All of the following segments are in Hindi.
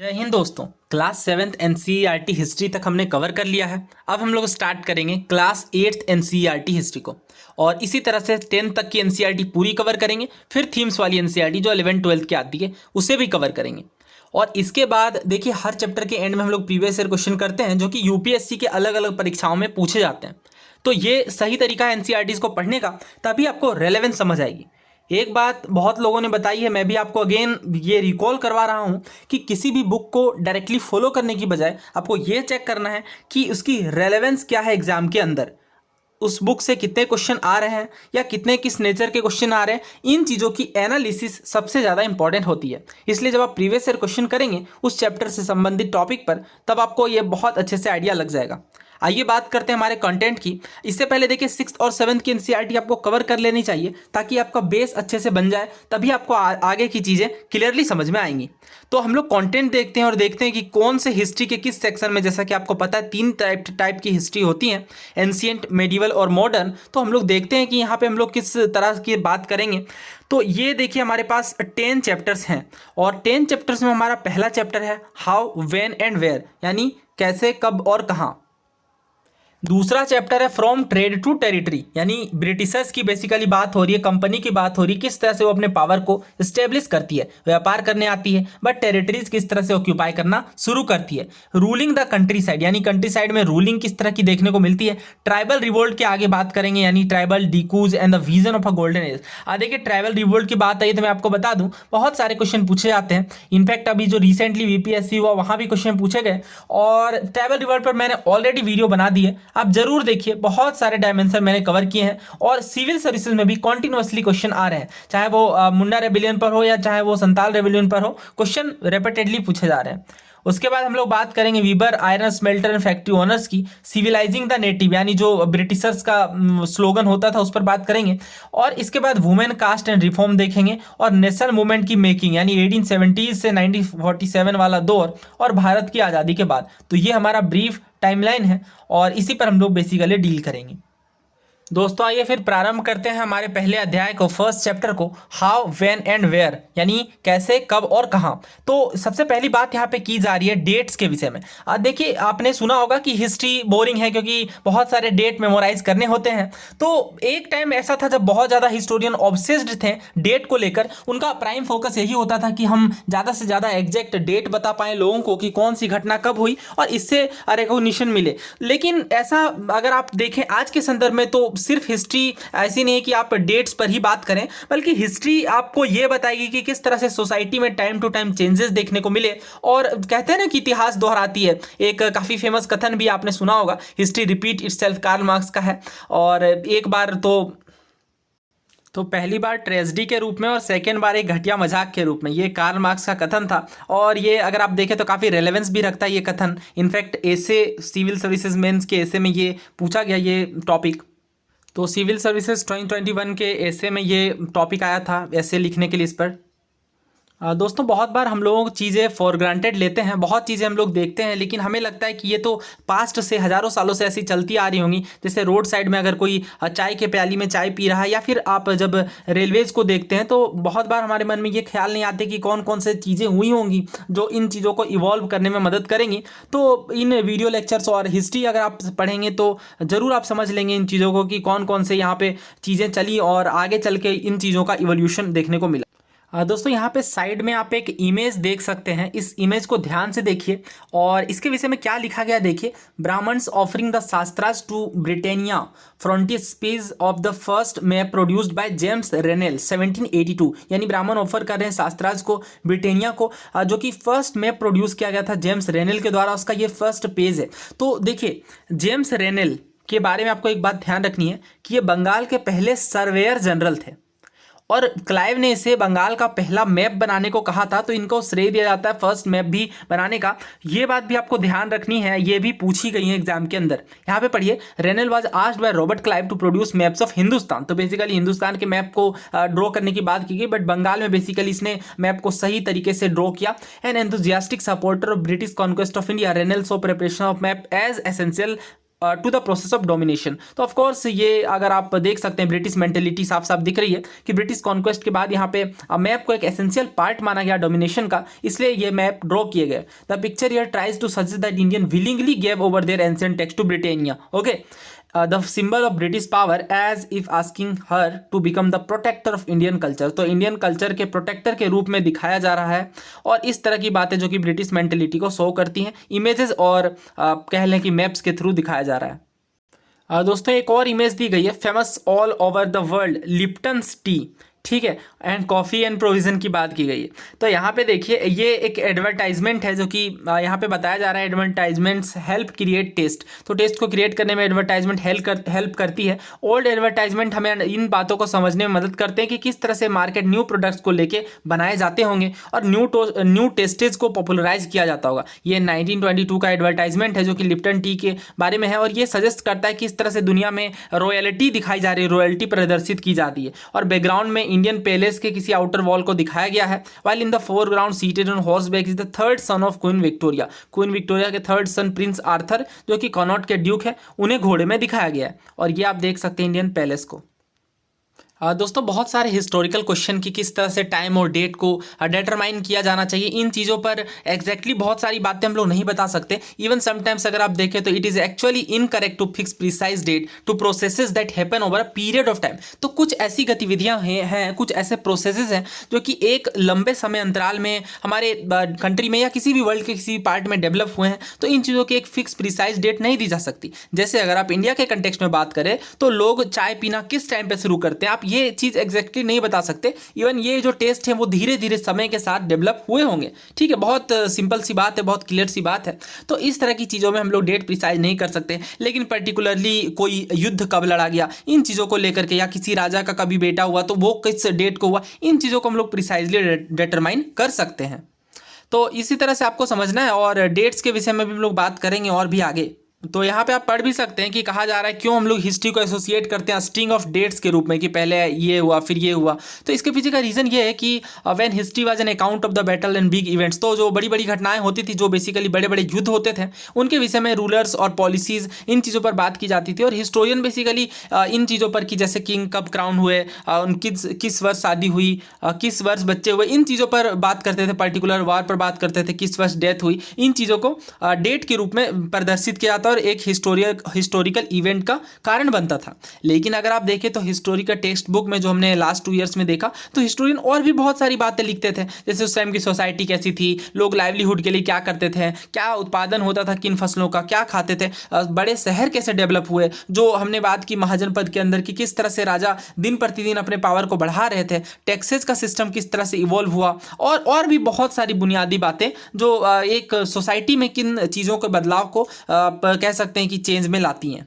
जय हिंद दोस्तों। क्लास 7th एनसीईआरटी हिस्ट्री तक हमने कवर कर लिया है। अब हम लोग स्टार्ट करेंगे क्लास 8th एनसीईआरटी हिस्ट्री को और इसी तरह से 10th तक की एनसीईआरटी पूरी कवर करेंगे। फिर थीम्स वाली एनसीईआरटी जो 11th 12th की आती है उसे भी कवर करेंगे। और इसके बाद देखिए हर चैप्टर के एंड में हम लोग प्रीवियस ईयर क्वेश्चन करते हैं जो कि यूपीएससी के अलग अलग परीक्षाओं में पूछे जाते हैं। तो ये सही तरीका है एनसीईआरटीज को पढ़ने का, तभी आपको रेलेवेंस समझ आएगी। एक बात बहुत लोगों ने बताई है, मैं भी आपको अगेन ये रिकॉल करवा रहा हूँ कि किसी भी बुक को डायरेक्टली फॉलो करने की बजाय आपको ये चेक करना है कि उसकी रेलेवेंस क्या है एग्जाम के अंदर, उस बुक से कितने क्वेश्चन आ रहे हैं या कितने किस नेचर के क्वेश्चन आ रहे हैं। इन चीज़ों की एनालिसिस सबसे ज़्यादा इंपॉर्टेंट होती है। इसलिए जब आप प्रीवियस ईयर क्वेश्चन करेंगे उस चैप्टर से संबंधित टॉपिक पर, तब आपको ये बहुत अच्छे से आइडिया लग जाएगा। आइए बात करते हैं हमारे कंटेंट की। इससे पहले देखिए 6th और 7th की एनसीईआरटी आपको कवर कर लेनी चाहिए ताकि आपका बेस अच्छे से बन जाए, तभी आपको आगे की चीज़ें क्लियरली समझ में आएंगी। तो हम लोग कंटेंट देखते हैं और देखते हैं कि कौन से हिस्ट्री के किस सेक्शन में, जैसा कि आपको पता है 3 टाइप की हिस्ट्री होती हैं, एंशिएंट, मेडिवल और मॉडर्न। तो हम लोग देखते हैं कि यहाँ पे हम लोग किस तरह की बात करेंगे। तो ये देखिए हमारे पास 10 चैप्टर्स हैं और 10 चैप्टर्स में हमारा पहला चैप्टर है हाउ, व्हेन एंड वेयर, यानी कैसे, कब और कहाँ। दूसरा चैप्टर है फ्रॉम ट्रेड टू टेरिटरी, यानी ब्रिटिशर्स की बेसिकली बात हो रही है, कंपनी की बात हो रही है, किस तरह से वो अपने पावर को स्टेब्लिश करती है, व्यापार करने आती है, बट टेरिटरीज किस तरह से ऑक्यूपाई करना शुरू करती है। रूलिंग द कंट्री साइड, यानी कंट्री साइड में रूलिंग किस तरह की देखने को मिलती है। ट्राइबल रिवोल्ट के आगे बात करेंगे, यानी tribal decoys and the vision of a golden age. देखिए ट्राइबल रिवोल्ट की बात आई तो मैं आपको बता दूं बहुत सारे क्वेश्चन पूछे जाते हैं। इनफैक्ट अभी जो रिसेंटली वीपीएससी हुआ वहां भी क्वेश्चन पूछे गए और ट्राइबल रिवोल्ट पर मैंने ऑलरेडी वीडियो बना दी है, आप जरूर देखिए। बहुत सारे डायमेंशन मैंने कवर किए हैं और सिविल सर्विसेज में भी कॉन्टिन्यूअसली क्वेश्चन आ रहे हैं, चाहे वो मुंडा रेबिलियन पर हो या चाहे वो संताल रेबिलियन पर हो, क्वेश्चन रिपीटेडली पूछे जा रहे हैं। उसके बाद हम लोग बात करेंगे वीबर iron smelter and factory owners की, सिविलाइजिंग द नेटिव, यानी जो ब्रिटिशर्स का स्लोगन होता था उस पर बात करेंगे। और इसके बाद वुमेन कास्ट एंड रिफॉर्म देखेंगे और नेशनल मूवमेंट की मेकिंग, यानी 1870 से 1947 वाला दौर और भारत की आज़ादी के बाद। तो ये हमारा ब्रीफ टाइमलाइन है और इसी पर हम लोग बेसिकली डील करेंगे। दोस्तों आइए फिर प्रारंभ करते हैं हमारे पहले अध्याय को, फर्स्ट चैप्टर को, हाउ, व्हेन एंड वेयर, यानी कैसे, कब और कहाँ। तो सबसे पहली बात यहाँ पे की जा रही है डेट्स के विषय में। देखिए आपने सुना होगा कि हिस्ट्री बोरिंग है क्योंकि बहुत सारे डेट मेमोराइज करने होते हैं। तो एक टाइम ऐसा था जब बहुत ज़्यादा हिस्टोरियन ऑब्सेस्ड थे डेट को लेकर, उनका प्राइम फोकस यही होता था कि हम ज़्यादा से ज़्यादा एग्जैक्ट डेट बता पाएँ लोगों को कि कौन सी घटना कब हुई और इससे रिकॉग्निशन मिले। लेकिन ऐसा अगर आप देखें आज के संदर्भ में तो सिर्फ हिस्ट्री ऐसी नहीं है कि आप डेट्स पर ही बात करें, बल्कि हिस्ट्री आपको ये बताएगी कि किस तरह से सोसाइटी में टाइम टू टाइम चेंजेस देखने को मिले। और कहते हैं ना कि इतिहास दोहराती है, एक काफ़ी फेमस कथन भी आपने सुना होगा, history repeat itself, Karl Marx का है। और एक बार तो पहली बार ट्रेजेडी के रूप में और सेकेंड बार एक घटिया मजाक के रूप में, ये कार्ल मार्क्स का कथन था। और ये अगर आप देखें तो काफ़ी रेलेवेंस भी रखता है ये कथन। इनफैक्ट ऐसे सिविल सर्विसेज मेंस के ऐसे में ये पूछा गया ये टॉपिक। तो सिविल सर्विसेज 2021 के ऐसे में ये टॉपिक आया था ऐसे लिखने के लिए इस पर। दोस्तों बहुत बार हम लोग चीज़ें फॉर ग्रांटेड लेते हैं, बहुत चीज़ें हम लोग देखते हैं लेकिन हमें लगता है कि ये तो पास्ट से हज़ारों सालों से ऐसी चलती आ रही होंगी। जैसे रोड साइड में अगर कोई चाय के प्याली में चाय पी रहा है, या फिर आप जब रेलवेज़ को देखते हैं तो बहुत बार हमारे मन में ये ख्याल नहीं आते कि कौन कौन से चीज़ें हुई होंगी जो इन चीज़ों को इवॉल्व करने में मदद करेंगी। तो इन वीडियो लेक्चर्स और हिस्ट्री अगर आप पढ़ेंगे तो ज़रूर आप समझ लेंगे इन चीज़ों को कि कौन कौन से यहाँ पे चीज़ें चली और आगे चल के इन चीज़ों का इवोल्यूशन देखने को मिला। दोस्तों यहाँ पे साइड में आप एक इमेज देख सकते हैं, इस इमेज को ध्यान से देखिए और इसके विषय में क्या लिखा गया देखिए। Brahmins offering the shastras to Britannia frontispiece of the first map produced by James Rennell 1782, यानी ब्राह्मण ऑफर कर रहे हैं शास्त्रास को, ब्रिटेनिया को, जो कि फर्स्ट मैप प्रोड्यूस किया गया था जेम्स रेनेल के द्वारा, उसका ये फर्स्ट पेज है। तो देखिए जेम्स रेनेल के बारे में आपको एक बात ध्यान रखनी है कि ये बंगाल के पहले सर्वेयर जनरल थे और क्लाइव ने इसे बंगाल का पहला मैप बनाने को कहा था, तो इनको श्रेय दिया जाता है फर्स्ट मैप भी बनाने का। ये बात भी आपको ध्यान रखनी है, ये भी पूछी गई है एग्जाम के अंदर। यहाँ पे पढ़िए, Rennell was asked by Robert Clive to produce maps of Hindustan. तो बेसिकली हिंदुस्तान के मैप को ड्रॉ करने की बात की गई, बट बंगाल में बेसिकली इसने मैप को सही तरीके से ड्रॉ किया। An enthusiastic supporter of British conquest of India, Rennell so preparation of map as essential to the process of domination. तो ऑफकोर्स ये अगर आप देख सकते हैं ब्रिटिश मेंटेलिटी साफ साफ दिख रही है कि ब्रिटिश कॉन्क्वेस्ट के बाद यहाँ पे मैप को एक एसेंशियल पार्ट माना गया डोमिनेशन का, इसलिए ये मैप ड्रॉ किए गए। The picture here tries to suggest that Indian willingly gave over their ancient text to Britannia. Okay, the symbol of British power as if asking her to become the protector of Indian culture. तो इंडियन कल्चर के प्रोटेक्टर के रूप में दिखाया जा रहा है और इस तरह की बातें जो कि ब्रिटिश मेंटेलिटी को शो करती हैं इमेजेस और कह लें कि मैप्स के थ्रू दिखाया जा रहा है। दोस्तों एक और इमेज दी गई है, famous all over the world Lipton's tea, ठीक है, एंड कॉफ़ी एंड प्रोविज़न की बात की गई है। तो यहाँ पे देखिए ये एक एडवर्टाइजमेंट है जो कि यहाँ पे बताया जा रहा है एडवर्टाइजमेंट्स हेल्प क्रिएट टेस्ट। तो टेस्ट को क्रिएट करने में एडवर्टाइजमेंट हेल्प करती है। ओल्ड एडवर्टाइजमेंट हमें इन बातों को समझने में मदद करते हैं कि किस तरह से मार्केट न्यू प्रोडक्ट्स को लेके बनाए जाते होंगे और न्यू टेस्टेज को पॉपुलराइज किया जाता होगा। ये 1922 का एडवर्टाइजमेंट है जो कि लिप्टन टी के बारे में है और ये सजेस्ट करता है कि इस तरह से दुनिया में रॉयल्टी दिखाई जा रही है, रॉयल्टी प्रदर्शित की जाती है और बैकग्राउंड में इंडियन पैलेस के किसी आउटर वॉल को दिखाया गया है। While in the foreground seated on horseback is the third son of queen Victoria. Queen Victoria के थर्ड सन प्रिंस आर्थर जो कि कॉनॉट के ड्यूक है, उन्हें घोड़े में दिखाया गया है और ये आप देख सकते हैं इंडियन पैलेस को। दोस्तों बहुत सारे हिस्टोरिकल क्वेश्चन की किस तरह से टाइम और डेट को डिटरमाइन किया जाना चाहिए, इन चीज़ों पर एग्जैक्टली बहुत सारी बातें हम लोग नहीं बता सकते। इवन समटाइम्स अगर आप देखें तो it is actually incorrect to fix precise date to processes that happen over a period of time. तो कुछ ऐसी गतिविधियां हैं कुछ ऐसे प्रोसेसेस हैं जो कि एक लंबे समय अंतराल में हमारे कंट्री में या किसी भी वर्ल्ड के किसी पार्ट में डेवलप हुए हैं, तो इन चीज़ों की एक फिक्स प्रिसाइज डेट नहीं दी जा सकती। जैसे अगर आप इंडिया के कंटेक्स्ट में बात करें तो लोग चाय पीना किस टाइम पे शुरू करते हैं, आप ये चीज़ एग्जैक्टली नहीं बता सकते। इवन ये जो टेस्ट है वो धीरे धीरे समय के साथ डेवलप हुए होंगे, ठीक है, बहुत सिंपल सी बात है, बहुत क्लियर सी बात है। तो इस तरह की चीज़ों में हम लोग डेट प्रिसाइज नहीं कर सकते, लेकिन पर्टिकुलरली कोई युद्ध कब लड़ा गया इन चीज़ों को लेकर के या किसी राजा का कभी बेटा हुआ तो वो किस डेट को हुआ, इन चीज़ों को हम लोग प्रिसाइजली डिटरमाइन कर सकते हैं। तो इसी तरह से आपको समझना है और डेट्स के विषय में भी हम लोग बात करेंगे और भी आगे। तो यहाँ पे आप पढ़ भी सकते हैं कि कहा जा रहा है क्यों हम लोग हिस्ट्री को एसोसिएट करते हैं स्ट्रिंग ऑफ डेट्स के रूप में कि पहले ये हुआ फिर ये हुआ। तो इसके पीछे का रीज़न ये है कि when history was an account of the battle and big events, तो जो बड़ी बड़ी घटनाएं होती थी, जो बेसिकली बड़े बड़े युद्ध होते थे, उनके विषय में रूलर्स और पॉलिसीज़ इन चीज़ों पर बात की जाती थी और हिस्टोरियन बेसिकली इन चीज़ों पर कि जैसे किंग कब क्राउन हुए, किस वर्ष शादी हुई, किस वर्ष बच्चे हुए, इन चीज़ों पर बात करते थे, पर्टिकुलर वार पर बात करते थे, किस वर्ष डेथ हुई, इन चीज़ों को डेट के रूप में प्रदर्शित किया जाता और एक हिस्टोरिकल इवेंट का कारण बनता था। लेकिन अगर आप देखें तो हिस्टोरिकल टेक्स्ट बुक में जो हमने लास्ट 2 ईयर्स में देखा, तो हिस्टोरियन और भी बहुत सारी बातें लिखते थे, जैसे उस टाइम की सोसाइटी कैसी थी, लोग लाइवलीहुड के लिए क्या करते थे, क्या उत्पादन होता था किन फसलों का, क्या खाते थे, बड़े शहर कैसे डेवलप हुए, जो हमने बात की महाजनपद के अंदर की किस तरह से राजा दिन प्रतिदिन अपने पावर को बढ़ा रहे थे, टैक्सेस का सिस्टम किस तरह से इवॉल्व हुआ और भी बहुत सारी बुनियादी बातें जो एक सोसाइटी में किन चीज़ों के बदलाव को कह सकते हैं कि चेंज में लाती हैं।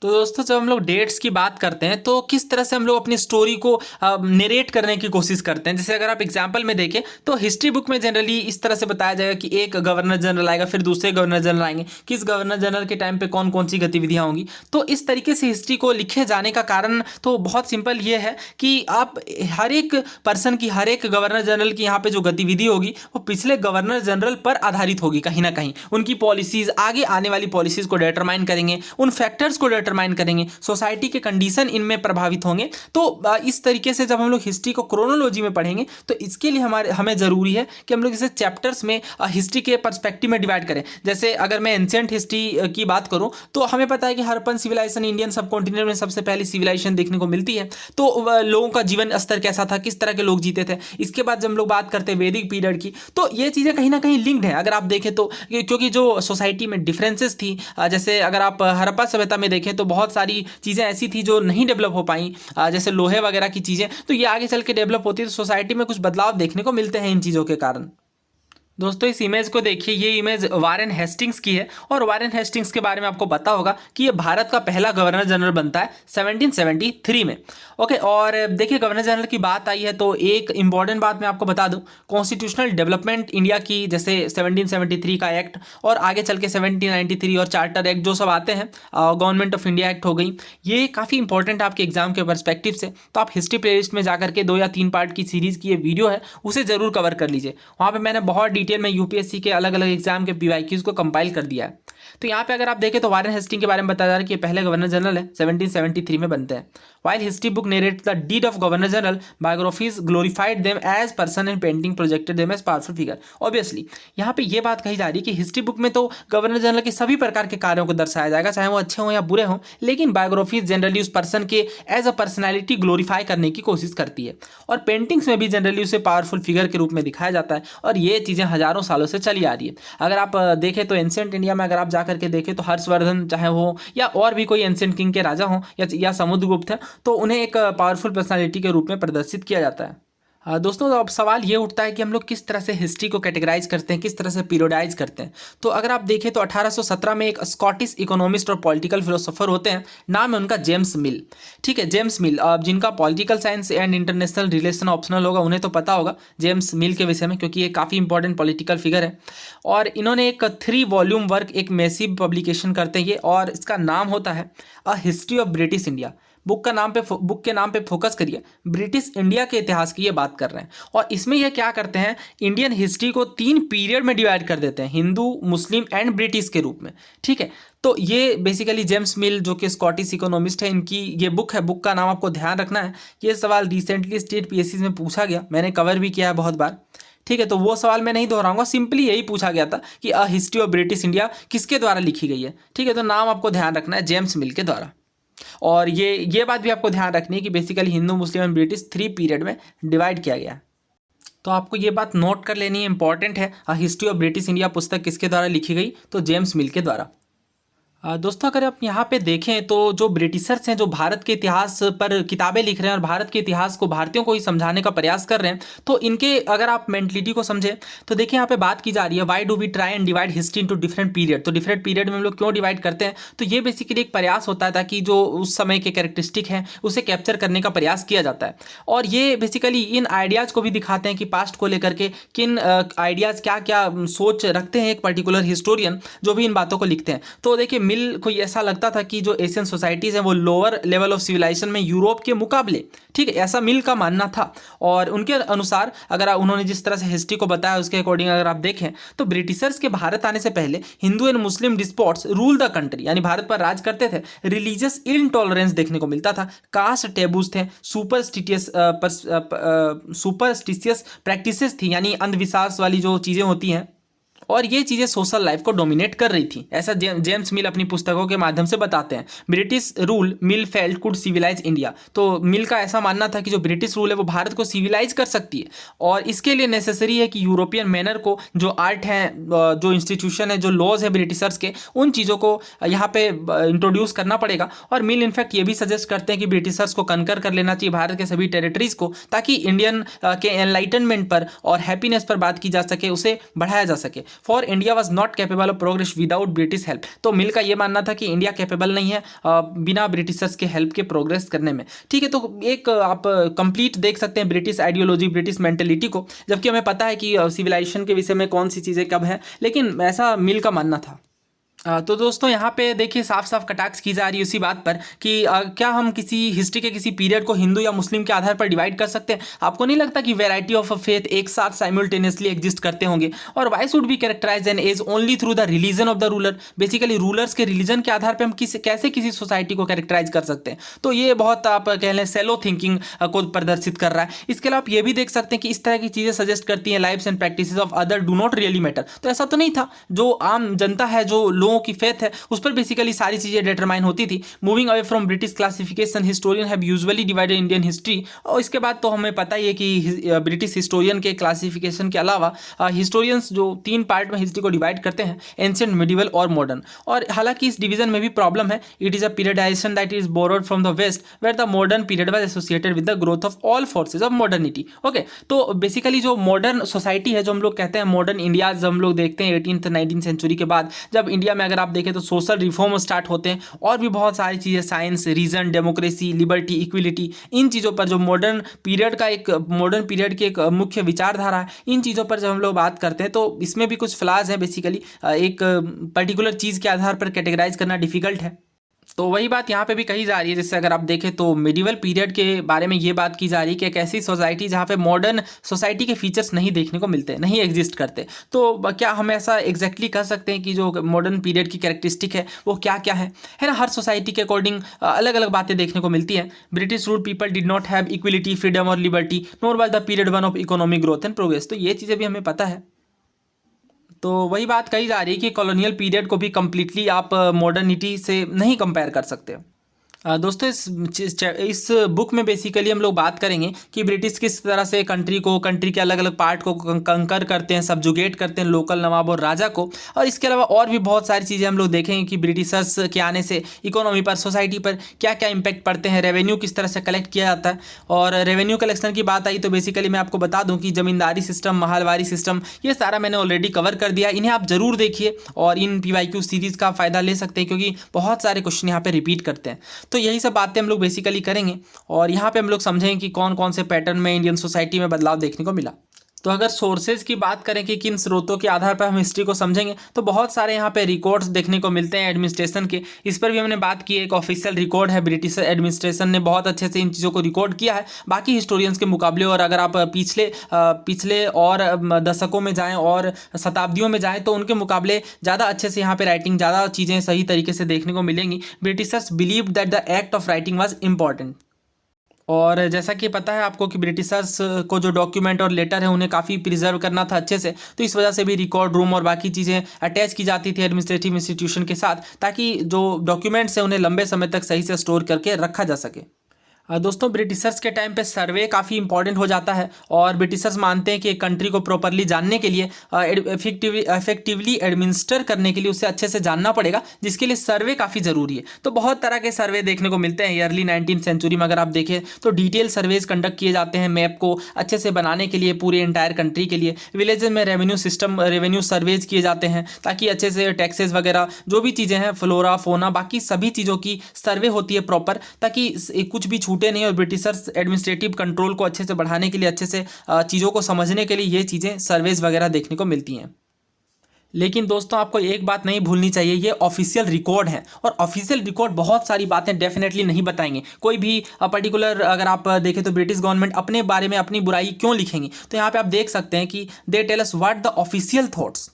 तो दोस्तों जब हम लोग डेट्स की बात करते हैं तो किस तरह से हम लोग अपनी स्टोरी को नरेट करने की कोशिश करते हैं। जैसे अगर आप एग्जांपल में देखें तो हिस्ट्री बुक में जनरली इस तरह से बताया जाएगा कि एक गवर्नर जनरल आएगा, फिर दूसरे गवर्नर जनरल आएंगे, किस गवर्नर जनरल के टाइम पे कौन कौन सी गतिविधियाँ होंगी। तो इस तरीके से हिस्ट्री को लिखे जाने का कारण तो बहुत सिंपल ये है कि आप हर एक पर्सन की, हर एक गवर्नर जनरल की यहाँ पर जो गतिविधि होगी वो पिछले गवर्नर जनरल पर आधारित होगी कहीं ना कहीं। उनकी पॉलिसीज़, आगे आने वाली पॉलिसीज़ को डिटरमाइन करेंगे, उन फैक्टर्स को डिटरमाइन करेंगे, सोसाइटी के कंडीशन इनमें प्रभावित होंगे। तो इस तरीके से जब हम लोग हिस्ट्री को क्रोनोलॉजी में पढ़ेंगे तो इसके लिए हमें ज़रूरी है कि हम लोग इसे चैप्टर्स में हिस्ट्री के पर्सपेक्टिव में डिवाइड करें। जैसे अगर मैं एंशिएंट हिस्ट्री की बात करूं तो हमें पता है कि हड़प्पन सिविलाइजेशन इंडियन सब कॉन्टिनेंट में सबसे पहली सिविलाइजेशन देखने को मिलती है। तो लोगों का जीवन स्तर कैसा था, किस तरह के लोग जीते थे। इसके बाद जब हम लोग बात करते हैं वैदिक पीरियड की, तो ये चीज़ें कहीं ना कहीं लिंक्ड है अगर आप देखें तो, क्योंकि जो सोसाइटी में डिफरेंसेस थी, जैसे अगर आप हड़प्पा सभ्यता में देखें तो बहुत सारी चीज़ें ऐसी थी जो नहीं डेवलप हो पाई, जैसे लोहे वगैरह की चीज़ें, तो ये आगे चल के डेवलप होती है, तो सोसाइटी में कुछ बदलाव देखने को मिलते हैं इन चीज़ों के कारण। दोस्तों इस इमेज को देखिए, ये इमेज वारेन हेस्टिंग्स की है और वारेन हेस्टिंग्स के बारे में आपको पता होगा कि ये भारत का पहला गवर्नर जनरल बनता है 1773 में। ओके, और देखिए गवर्नर जनरल की बात आई है तो एक इंपॉर्टेंट बात मैं आपको बता दूं, कॉन्स्टिट्यूशनल डेवलपमेंट इंडिया की, जैसे 1773 का एक्ट और आगे चल के 1793 और चार्टर एक्ट जो सब आते हैं, गवर्नमेंट ऑफ इंडिया एक्ट हो गई, ये काफ़ी इंपॉर्टेंट आपके एग्जाम के पर्सपेक्टिव से। तो आप हिस्ट्री प्लेलिस्ट में जाकर के 2 या 3 पार्ट की सीरीज़ की ये वीडियो है, उसे ज़रूर कवर कर लीजिए। वहाँ पर मैंने बहुत डिटेल में यूपीएससी के अलग अलग एग्जाम के पीवाईक्यूज को कंपाइल कर दिया है। तो यहाँ पे अगर आप देखें तो वारेन हेस्टिंग के बारे में बताया जा रहा है कि ये पहले गवर्नर जनरल है, 1773 में बनते हैं। While history book narrate the deed of governor general, biographies glorified them as person and painting projected them as powerful figure. Obviously यहाँ पे ये बात कही जा रही है कि हिस्ट्री बुक में तो गवर्नर जनरल के सभी प्रकार के कार्यों को दर्शाया जाएगा, चाहे वो अच्छे हों या बुरे हों, लेकिन बायोग्राफीज जनरली उस पर्सन के एज अ पर्सनैलिटी ग्लोरीफाई करने की कोशिश करती है, और पेंटिंग्स में भी जनरली उसे पावरफुल फिगर के रूप में दिखाया जाता है। और ये चीज़ें हजारों सालों से चली आ रही है। अगर आप देखें तो एंशिएंट इंडिया में अगर आप जाकर के देखें तो हर्षवर्धन चाहे हो या और भी कोई एंशिएंट किंग के राजा हों या समुद्रगुप्त है, तो उन्हें एक पावरफुल पर्सनालिटी के रूप में प्रदर्शित किया जाता है। दोस्तों, तो अब सवाल ये उठता है कि हम लोग किस तरह से हिस्ट्री को कैटेगराइज करते हैं, किस तरह से पीरियोडाइज करते हैं। तो अगर आप देखें तो 1817 में एक स्कॉटिश इकोनॉमिस्ट और पॉलिटिकल फिलोसोफर होते हैं, नाम है उनका जेम्स मिल। ठीक है, जेम्स मिल, जिनका political science and international relation optional होगा उन्हें तो पता होगा जेम्स मिल के विषय में, क्योंकि ये काफ़ी इंपॉर्टेंट पॉलिटिकल फिगर है। और इन्होंने एक 3 वॉल्यूम वर्क, एक मैसिव पब्लिकेशन करते हैं ये, और इसका नाम होता है a history of British India. Book के नाम पे फोकस करिए, ब्रिटिश इंडिया के इतिहास की ये बात कर रहे हैं। और इसमें ये क्या करते हैं, इंडियन हिस्ट्री को 3 पीरियड में डिवाइड कर देते हैं, हिंदू, मुस्लिम एंड ब्रिटिश के रूप में। ठीक है, तो ये बेसिकली जेम्स मिल जो कि स्कॉटिश इकोनॉमिस्ट है, इनकी ये बुक है। बुक का नाम आपको ध्यान रखना है, ये सवाल रिसेंटली स्टेट पीएससी में पूछा गया, मैंने कवर भी किया है बहुत बार। ठीक है, तो वो सवाल मैं नहीं दोहराऊंगा, सिंपली यही पूछा गया था कि a history of British India किसके द्वारा लिखी गई है। ठीक है, तो नाम आपको ध्यान रखना है, जेम्स मिल के द्वारा। और ये बात भी आपको ध्यान रखनी है कि basically Hindu, Muslim and British 3 period में डिवाइड किया गया है। तो आपको ये बात नोट कर लेनी है, इंपॉर्टेंट है। हिस्ट्री ऑफ ब्रिटिश इंडिया पुस्तक किसके द्वारा लिखी गई, तो जेम्स मिल के द्वारा। दोस्तों, अगर आप यहाँ पे देखें तो जो ब्रिटिशर्स हैं, जो भारत के इतिहास पर किताबें लिख रहे हैं और भारत के इतिहास को भारतीयों को ही समझाने का प्रयास कर रहे हैं, तो इनके अगर आप मेंटलिटी को समझें तो देखिए यहाँ पे बात की जा रही है why do we try and divide history into different period. तो डिफरेंट पीरियड में हम लोग क्यों डिवाइड करते हैं, तो ये बेसिकली एक प्रयास होता है ताकि जो उस समय के कैरेक्टरिस्टिक हैं उसे कैप्चर करने का प्रयास किया जाता है। और ये बेसिकली इन आइडियाज़ को भी दिखाते हैं कि पास्ट को लेकर के किन आइडियाज़, क्या क्या सोच रखते हैं एक पर्टिकुलर हिस्टोरियन जो भी इन बातों को लिखते हैं। तो देखिए, मिल को ऐसा लगता था कि जो एशियन सोसाइटीज़ हैं वो लोअर लेवल ऑफ सिविलाइजेशन में यूरोप के मुकाबले, ठीक है, ऐसा मिल का मानना था। और उनके अनुसार अगर उन्होंने जिस तरह से हिस्ट्री को बताया उसके अकॉर्डिंग अगर आप देखें तो ब्रिटिशर्स के भारत आने से पहले Hindu and Muslim despots rule the country, यानी भारत पर राज करते थे। रिलीजियस इनटॉलरेंस देखने को मिलता था, कास्ट टेबूज थे, सुपरस्टिशियस प्रैक्टिसेस थी, यानी अंधविश्वास वाली जो चीज़ें होती हैं, और ये चीज़ें सोशल लाइफ को डोमिनेट कर रही थी। ऐसा जेम्स मिल अपनी पुस्तकों के माध्यम से बताते हैं। British rule Mill felt could civilise India. तो मिल का ऐसा मानना था कि जो ब्रिटिश रूल है वो भारत को सिविलाइज कर सकती है, और इसके लिए नेसेसरी है कि यूरोपियन मैनर को, जो आर्ट है, जो इंस्टीट्यूशन है, जो लॉज है ब्रिटिशर्स के, उन चीज़ों को यहाँ पे इंट्रोड्यूस करना पड़ेगा। और मिल इनफैक्ट ये भी सजेस्ट करते हैं कि ब्रिटिशर्स को कनकर कर लेना चाहिए भारत के सभी टेरिटरीज को, ताकि इंडियन के एनलाइटनमेंट पर और हैप्पीनेस पर बात की जा सके, उसे बढ़ाया जा सके। For India was not capable of progress without British help. तो मिल का ये मानना था कि इंडिया कैपेबल नहीं है बिना ब्रिटिशर्स के हेल्प के प्रोग्रेस करने में। ठीक है, तो एक आप कंप्लीट देख सकते हैं ब्रिटिश आइडियोलॉजी, ब्रिटिश मेंटेलिटी को, जबकि हमें पता है कि सिविलाइजेशन के विषय में कौन सी चीज़ें कब हैं, लेकिन ऐसा मिल का मानना था। तो दोस्तों, यहाँ पे देखिए साफ साफ कटाक्ष की जा रही है उसी बात पर कि क्या हम किसी हिस्ट्री के किसी पीरियड को हिंदू या मुस्लिम के आधार पर डिवाइड कर सकते हैं। आपको नहीं लगता कि वैरायटी ऑफ फेथ एक साथ साइमल्टेनियसली एग्जिस्ट करते होंगे, और why should be characterize an age only through the religion of the ruler. Basically rulers के रिलीजन के आधार पर हम कैसे किसी सोसाइटी को कैरेक्टराइज कर सकते हैं। तो ये बहुत आप कह लें सेलो थिंकिंग को प्रदर्शित कर रहा है। इसके अलावा आप ये भी देख सकते हैं कि इस तरह की चीज़ें सजेस्ट करती हैं life's and practices of other do not really matter. तो ऐसा तो नहीं था, जो आम जनता है, जो लोगों की फेथ है, उस पर बेसिकली सारी चीजें डिटरमाइन होती थी। Moving away from British classification, historian have usually divided Indian history. और इसके बाद तो हमें पता ही है कि ब्रिटिश हिस्टोरियन के क्लासिफिकेशन के अलावा हिस्टोरियंस जो 3 पार्ट में हिस्ट्री को डिवाइड करते हैं, एंशिएंट, मिडिवल और मॉडर्न। और हालांकि इस डिवीजन में भी प्रॉब्लम है, it is a periodization that is borrowed from the west, where the modern period was associated with the growth of all forces of modernity. Okay, तो बेसिकली जो मॉडर्न सोसाइटी है, जो हम लोग कहते हैं मॉडर्न इंडिया, जब हम लोग देखते हैं 18th 19th सेंचुरी के बाद, जब इंडिया में अगर आप देखें तो सोशल रिफॉर्म स्टार्ट होते हैं, और भी बहुत सारी चीज़ें, science, reason, democracy, liberty, equality, इन चीज़ों पर जो मॉडर्न पीरियड की एक मुख्य विचारधारा है, इन चीज़ों पर जब हम लोग बात करते हैं तो इसमें भी कुछ फ्लाज हैं। बेसिकली एक पर्टिकुलर चीज़ के आधार पर कैटेगराइज करना डिफिकल्ट है। तो वही बात यहाँ पे भी कही जा रही है। जैसे अगर आप देखें तो मिडिवल पीरियड के बारे में ये बात की जा रही है कि एक ऐसी सोसाइटी जहाँ पे मॉडर्न सोसाइटी के फीचर्स नहीं देखने को मिलते, नहीं एग्जिस्ट करते। तो क्या हम ऐसा एग्जैक्टली कह सकते हैं कि जो मॉडर्न पीरियड की कैरेक्टरिस्टिक है वो क्या क्या है ना। हर सोसाइटी के अकॉर्डिंग अलग अलग बातें देखने को मिलती हैं। British rule people did not have equality, freedom और liberty, nor was the period one of economic growth and progress. तो ये चीज़ें भी हमें पता है। तो वही बात कही जा रही है कि कॉलोनियल पीरियड को भी कम्प्लीटली आप मॉडर्निटी से नहीं कंपेयर कर सकते। दोस्तों इस बुक में बेसिकली हम लोग बात करेंगे कि ब्रिटिश किस तरह से कंट्री के अलग अलग पार्ट को कंकर करते हैं, सब्जुगेट करते हैं लोकल नवाब और राजा को। और इसके अलावा और भी बहुत सारी चीज़ें हम लोग देखेंगे कि ब्रिटिशर्स के आने से इकोनॉमी पर, सोसाइटी पर क्या क्या इंपैक्ट पड़ते हैं, रेवेन्यू किस तरह से कलेक्ट किया जाता है। और रेवेन्यू कलेक्शन की बात आई तो बेसिकली मैं आपको बता दूं कि जमींदारी सिस्टम, महलवारी सिस्टम, ये सारा मैंने ऑलरेडी कवर कर दिया। इन्हें आप जरूर देखिए और इन PYQ सीरीज़ का फ़ायदा ले सकते हैं क्योंकि बहुत सारे क्वेश्चन यहाँ पे रिपीट करते हैं। तो यही सब बातें हम लोग बेसिकली करेंगे और यहाँ पे हम लोग समझेंगे कि कौन कौन से पैटर्न में इंडियन सोसाइटी में बदलाव देखने को मिला। तो अगर सोर्सेज की बात करें कि किन स्रोतों के आधार पर हम हिस्ट्री को समझेंगे तो बहुत सारे यहाँ पे रिकॉर्ड्स देखने को मिलते हैं एडमिनिस्ट्रेशन के। इस पर भी हमने बात की, एक ऑफिशियल रिकॉर्ड है, ब्रिटिश एडमिनिस्ट्रेशन ने बहुत अच्छे से इन चीज़ों को रिकॉर्ड किया है बाकी हिस्टोरियंस के मुकाबले। और अगर आप पिछले और दशकों में जाएँ और शताब्दियों में जाएँ तो उनके मुकाबले ज़्यादा अच्छे से यहाँ पर राइटिंग, ज़्यादा चीज़ें सही तरीके से देखने को मिलेंगी। Britishers believe that the act of writing was important. और जैसा कि पता है आपको कि ब्रिटिशर्स को जो डॉक्यूमेंट और लेटर है उन्हें काफ़ी प्रिजर्व करना था अच्छे से, तो इस वजह से भी रिकॉर्ड रूम और बाकी चीज़ें अटैच की जाती थी एडमिनिस्ट्रेटिव इंस्टीट्यूशन के साथ, ताकि जो डॉक्यूमेंट्स हैं उन्हें लंबे समय तक सही से स्टोर करके रखा जा सके। दोस्तों ब्रिटिशर्स के टाइम पे सर्वे काफ़ी इंपॉर्टेंट हो जाता है और ब्रिटिशर्स मानते हैं कि एक कंट्री को प्रॉपरली जानने के लिए, इफेक्टिवली एडमिनिस्टर करने के लिए उसे अच्छे से जानना पड़ेगा, जिसके लिए सर्वे काफ़ी ज़रूरी है। तो बहुत तरह के सर्वे देखने को मिलते हैं। अर्ली 19th सेंचुरी में अगर आप देखें तो डिटेल सर्वेज कंडक्ट किए जाते हैं मैप को अच्छे से बनाने के लिए पूरे इंटायर कंट्री के लिए। विलेजेस में रेवेन्यू सर्वेज किए जाते हैं ताकि अच्छे से टैक्सेस वगैरह जो भी चीज़ें हैं, फ्लोरा फोना, बाकी सभी चीज़ों की सर्वे होती है प्रॉपर, ताकि कुछ भी छूटे नहीं। और ब्रिटिशर्स एडमिनिस्ट्रेटिव कंट्रोल को अच्छे से बढ़ाने के लिए, अच्छे से चीज़ों को समझने के लिए ये चीज़ें सर्वेज वगैरह देखने को मिलती हैं। लेकिन दोस्तों आपको एक बात नहीं भूलनी चाहिए, ये ऑफिशियल रिकॉर्ड है और ऑफिशियल रिकॉर्ड बहुत सारी बातें डेफिनेटली नहीं बताएंगे। कोई भी पर्टिकुलर अगर आप देखें तो ब्रिटिश गवर्नमेंट अपने बारे में अपनी बुराई क्यों लिखेंगी, तो यहाँ पे आप देख सकते हैं कि they tell us what the official thoughts.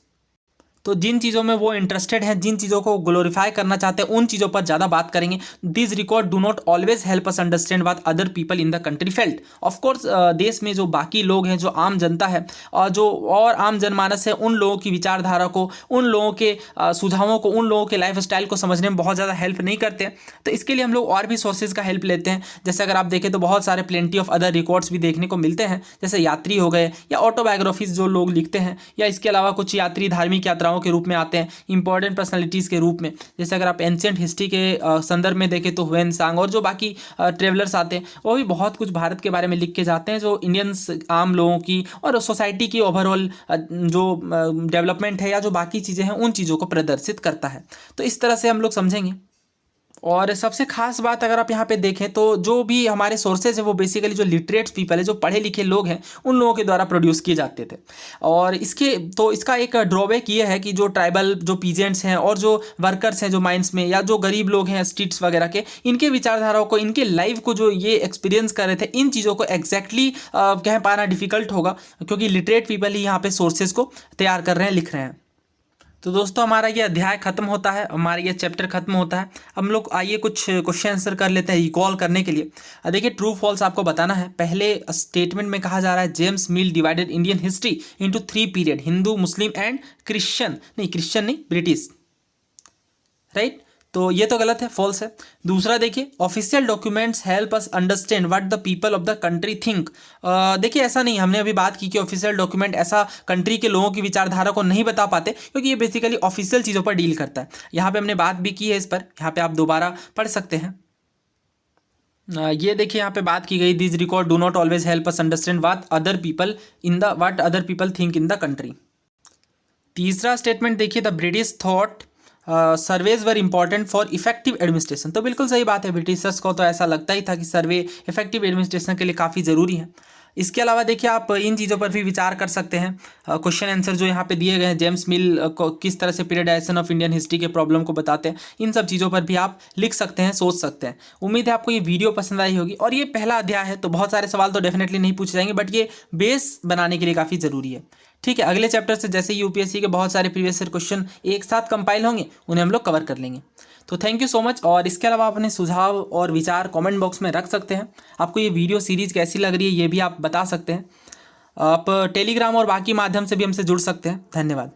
तो जिन चीज़ों में वो इंटरेस्टेड हैं, जिन चीज़ों को ग्लोरीफाई करना चाहते हैं, उन चीज़ों पर ज़्यादा बात करेंगे। This record do not always help us understand what other people in the country felt. Of course देश में जो बाकी लोग हैं, जो आम जनता है और जो और आम जनमानस है, उन लोगों की विचारधारा को, उन लोगों के सुझावों को, उन लोगों के लाइफ स्टाइल को समझने में बहुत ज़्यादा हेल्प नहीं करते हैं। तो इसके लिए हम लोग और भी सोर्सेज का हेल्प लेते हैं। जैसे अगर आप देखें तो बहुत सारे प्लेंटी ऑफ अदर रिकॉर्ड्स भी देखने को मिलते हैं, जैसे यात्री हो गए या ऑटोबायोग्राफीज जो लोग लिखते हैं, या इसके अलावा कुछ यात्री धार्मिक यात्राओं के रूप में आते हैं, इंपॉर्टेंट पर्सनालिटीज़ के रूप में। जैसे अगर आप एंशिएंट हिस्ट्री के संदर्भ में देखें तो ह्वेन सांग और जो बाकी ट्रेवलर्स आते हैं वो भी बहुत कुछ भारत के बारे में लिख के जाते हैं, जो इंडियंस आम लोगों की और सोसाइटी की ओवरऑल जो डेवलपमेंट है या जो बाकी चीज़ें हैं उन चीज़ों को प्रदर्शित करता है। तो इस तरह से हम लोग समझेंगे। और सबसे खास बात अगर आप यहाँ पे देखें तो जो भी हमारे सोर्सेज है वो बेसिकली जो लिटरेट पीपल है, जो पढ़े लिखे लोग हैं, उन लोगों के द्वारा प्रोड्यूस किए जाते थे। और इसका एक ड्रॉबैक ये है कि जो ट्राइबल, जो पीजेंट्स हैं और जो वर्कर्स हैं जो माइंस में, या जो गरीब लोग हैं स्ट्रीट्स वगैरह के, इनके विचारधाराओं को, इनके लाइफ को जो ये एक्सपीरियंस कर रहे थे, इन चीज़ों को एग्जैक्टली कह पाना डिफिकल्ट होगा, क्योंकि लिटरेट पीपल ही यहाँ पे सोर्सेज को तैयार कर रहे हैं, लिख रहे हैं। तो दोस्तों हमारा ये अध्याय खत्म होता है, हमारा ये चैप्टर खत्म होता है। हम लोग आइए कुछ क्वेश्चन आंसर कर लेते हैं रिकॉल करने के लिए। देखिए ट्रू फॉल्स आपको बताना है। पहले स्टेटमेंट में कहा जा रहा है James mill divided Indian history into 3 period, Hindu, Muslim and Christian नहीं ब्रिटिश, राइट। तो ये तो गलत है, फॉल्स है। दूसरा देखिए official documents help us understand what the people of the country think. देखिए ऐसा नहीं, हमने अभी बात की कि ऑफिशियल डॉक्यूमेंट ऐसा कंट्री के लोगों की विचारधारा को नहीं बता पाते, क्योंकि ये बेसिकली ऑफिशियल चीज़ों पर डील करता है। यहाँ पे हमने बात भी की है इस पर, यहाँ पे आप दोबारा पढ़ सकते हैं। ये देखिए यहाँ पे बात की गई, this record do not always help us understand what other people think in the country. तीसरा स्टेटमेंट देखिए, the British thought surveys were important for effective administration. तो बिल्कुल सही बात है, ब्रिटिशर्स को तो ऐसा लगता ही था कि सर्वे इफेक्टिव एडमिनिस्ट्रेशन के लिए काफ़ी ज़रूरी है। इसके अलावा देखिए आप इन चीज़ों पर भी विचार कर सकते हैं। क्वेश्चन आंसर जो यहाँ पे दिए गए हैं, जेम्स मिल को किस तरह से पीरियडाइजेशन ऑफ इंडियन हिस्ट्री के प्रॉब्लम को बताते हैं, इन सब चीज़ों पर भी आप लिख सकते हैं, सोच सकते हैं। उम्मीद है आपको ये वीडियो पसंद आई होगी। और ये पहला अध्याय है तो बहुत सारे सवाल तो डेफिनेटली नहीं पूछे जाएंगे, बट ये बेस बनाने के लिए काफ़ी ज़रूरी है। ठीक है, अगले चैप्टर से जैसे यूपीएससी के बहुत सारे प्रीवियस ईयर क्वेश्चन एक साथ कंपाइल होंगे, उन्हें हम लोग कवर कर लेंगे। तो थैंक यू सो मच। और इसके अलावा आप अपने सुझाव और विचार कमेंट बॉक्स में रख सकते हैं। आपको ये वीडियो सीरीज़ कैसी लग रही है ये भी आप बता सकते हैं। आप टेलीग्राम और बाकी माध्यम से भी हमसे जुड़ सकते हैं। धन्यवाद।